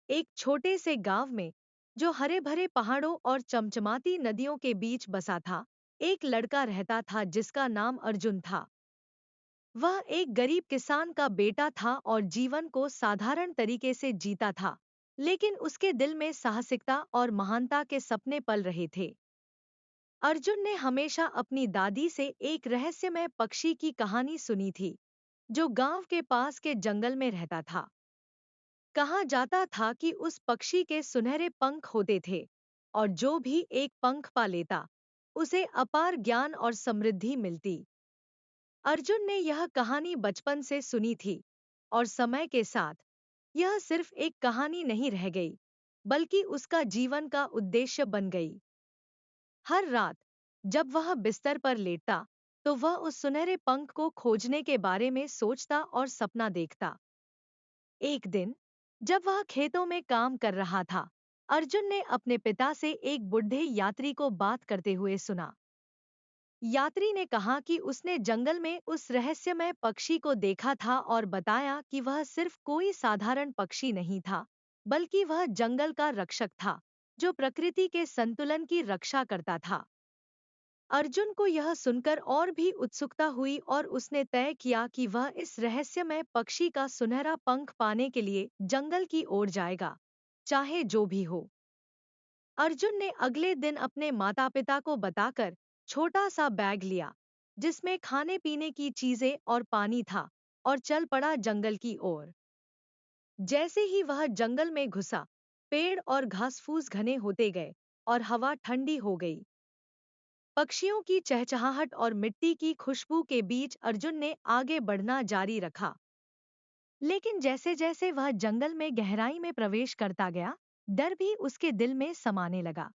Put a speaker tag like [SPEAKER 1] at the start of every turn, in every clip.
[SPEAKER 1] एक छोटे से गांव में, जो हरे भरे पहाड़ों और चमचमाती नदियों के बीच बसा था, एक लड़का रहता था जिसका नाम अर्जुन था। वह एक गरीब किसान का बेटा था और जीवन को साधारण तरीके से जीता था, लेकिन उसके दिल में साहसिकता और महानता के सपने पल रहे थे। अर्जुन ने हमेशा अपनी दादी से एक रहस्यमय पक्षी की कहानी सुनी थी, जो गांव के पास के जंगल में रहता था। कहा जाता था कि उस पक्षी के सुनहरे पंख होते थे, और जो भी एक पंख पा लेता, उसे अपार ज्ञान और समृद्धि मिलती। अर्जुन ने यह कहानी बचपन से सुनी थी, और समय के साथ यह सिर्फ एक कहानी नहीं रह गई, बल्कि उसका जीवन का उद्देश्य बन गई। हर रात जब वह बिस्तर पर लेटता, तो वह उस सुनहरे पंख को खोजने के बारे में सोचता और सपना देखता। एक दिन जब वह खेतों में काम कर रहा था, अर्जुन ने अपने पिता से एक बूढ़े यात्री को बात करते हुए सुना। यात्री ने कहा कि उसने जंगल में उस रहस्यमय पक्षी को देखा था और बताया कि वह सिर्फ कोई साधारण पक्षी नहीं था, बल्कि वह जंगल का रक्षक था, जो प्रकृति के संतुलन की रक्षा करता था। अर्जुन को यह सुनकर और भी उत्सुकता हुई और उसने तय किया कि वह इस रहस्यमय पक्षी का सुनहरा पंख पाने के लिए जंगल की ओर जाएगा, चाहे जो भी हो। अर्जुन ने अगले दिन अपने माता-पिता को बताकर छोटा सा बैग लिया, जिसमें खाने पीने की चीजें और पानी था, और चल पड़ा जंगल की ओर। जैसे ही वह जंगल में घुसा, पेड़ और घास-फूस घने होते गए और हवा ठंडी हो गई। पक्षियों की चहचहाहट और मिट्टी की खुशबू के बीच अर्जुन ने आगे बढ़ना जारी रखा। लेकिन जैसे-जैसे वह जंगल में गहराई में प्रवेश करता गया, डर भी उसके दिल में समाने लगा।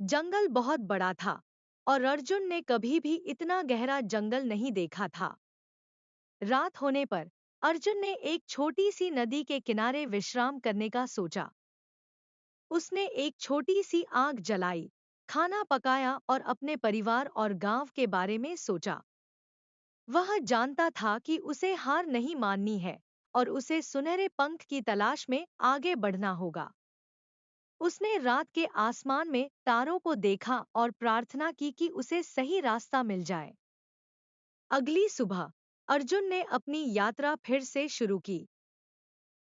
[SPEAKER 1] जंगल बहुत बड़ा था, और अर्जुन ने कभी भी इतना गहरा जंगल नहीं देखा था। रात होने पर अर्जुन ने एक छोटी सी नदी के किनारे विश्राम करने का सोचा। उसने एक छोटी सी आग जलाई, खाना पकाया और अपने परिवार और गांव के बारे में सोचा। वह जानता था कि उसे हार नहीं माननी है, और उसे सुनहरे पंख की तलाश में आगे बढ़ना होगा। उसने रात के आसमान में तारों को देखा और प्रार्थना की कि उसे सही रास्ता मिल जाए। अगली सुबह अर्जुन ने अपनी यात्रा फिर से शुरू की।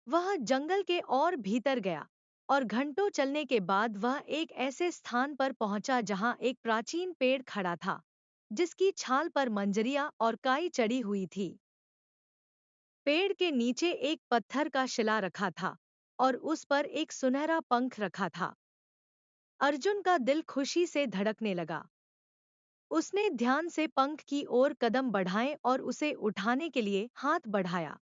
[SPEAKER 1] वह जंगल के और भीतर गया, और घंटों चलने के बाद वह एक ऐसे स्थान पर पहुंचा जहां एक प्राचीन पेड़ खड़ा था, जिसकी छाल पर मंजरियां और काई चढ़ी हुई थी। पेड़ के नीचे एक पत्थर का शिला रखा था, और उस पर एक सुनहरा पंख रखा था। अर्जुन का दिल खुशी से धड़कने लगा। उसने ध्यान से पंख की ओर कदम बढ़ाए और उसे उठाने के लिए हाथ बढ़ाया।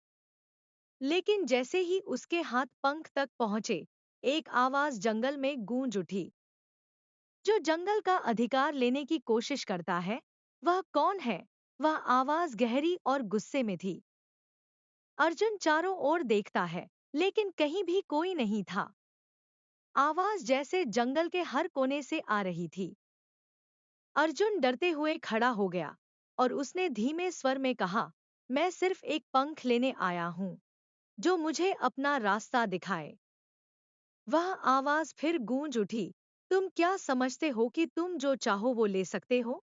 [SPEAKER 1] लेकिन जैसे ही उसके हाथ पंख तक पहुंचे, एक आवाज जंगल में गूंज उठी। जो जंगल का अधिकार लेने की कोशिश करता है, वह कौन है? वह आवाज गहरी और गुस्से में थी। अर्जुन चारों ओर देखता है, लेकिन कहीं भी कोई नहीं था। आवाज जैसे जंगल के हर कोने से आ रही थी। अर्जुन डरते हुए खड़ा हो गया, और उसने धीमे स्वर में कहा, मैं सिर्फ एक पंख लेने आया हूं, जो मुझे अपना रास्ता दिखाए। वह आवाज फिर गूंज उठी, तुम क्या समझते हो कि तुम जो चाहो वो ले सकते हो?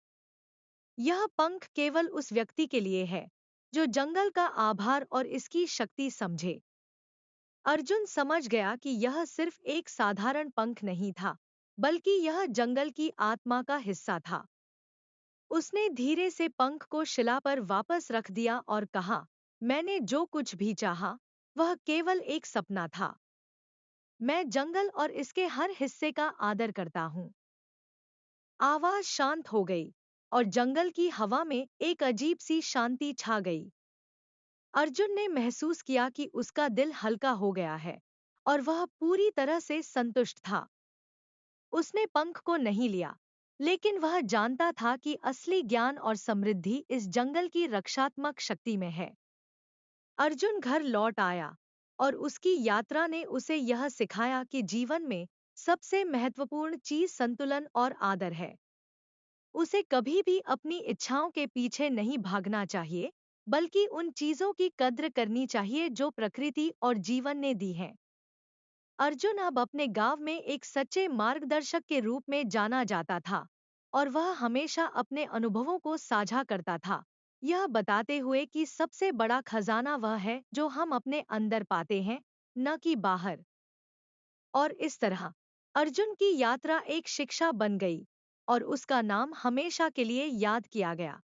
[SPEAKER 1] यह पंख केवल उस व्यक्ति के लिए है, जो जंगल का आभार और इसकी शक्ति समझे। अर्जुन समझ गया कि यह सिर्फ एक साधारण पंख नहीं था, बल्कि यह जंगल की आत्मा का हिस्सा था। उसने धीरे से पंख को शिला पर वापस रख दिया और कहा, मैंने जो कुछ भी चाहा, वह केवल एक सपना था। मैं जंगल और इसके हर हिस्से का आदर करता हूँ। आवाज शांत हो गई, और जंगल की हवा में एक अजीब सी शांति छा गई। अर्जुन ने महसूस किया कि उसका दिल हल्का हो गया है, और वह पूरी तरह से संतुष्ट था। उसने पंख को नहीं लिया, लेकिन वह जानता था कि असली ज्ञान और समृद्धि इस जंगल की रक्षात्मक शक्ति में है। अर्जुन घर लौट आया, और उसकी यात्रा ने उसे यह सिखाया कि जीवन में सबसे महत्वपूर्ण चीज संतुलन और आदर है। उसे कभी भी अपनी इच्छाओं के पीछे नहीं भागना चाहिए, बल्कि उन चीजों की कद्र करनी चाहिए जो प्रकृति और जीवन ने दी हैं। अर्जुन अब अपने गांव में एक सच्चे मार्गदर्शक के रूप में जाना जाता था और वह हमेशा अपने अनुभवों को साझा करता था, यह बताते हुए कि सबसे बड़ा खजाना वह है जो हम अपने अंदर पाते हैं, न कि बाहर। और इस तरह अर्जुन की यात्रा एक शिक्षा बन गई और उसका नाम हमेशा के लिए याद किया गया।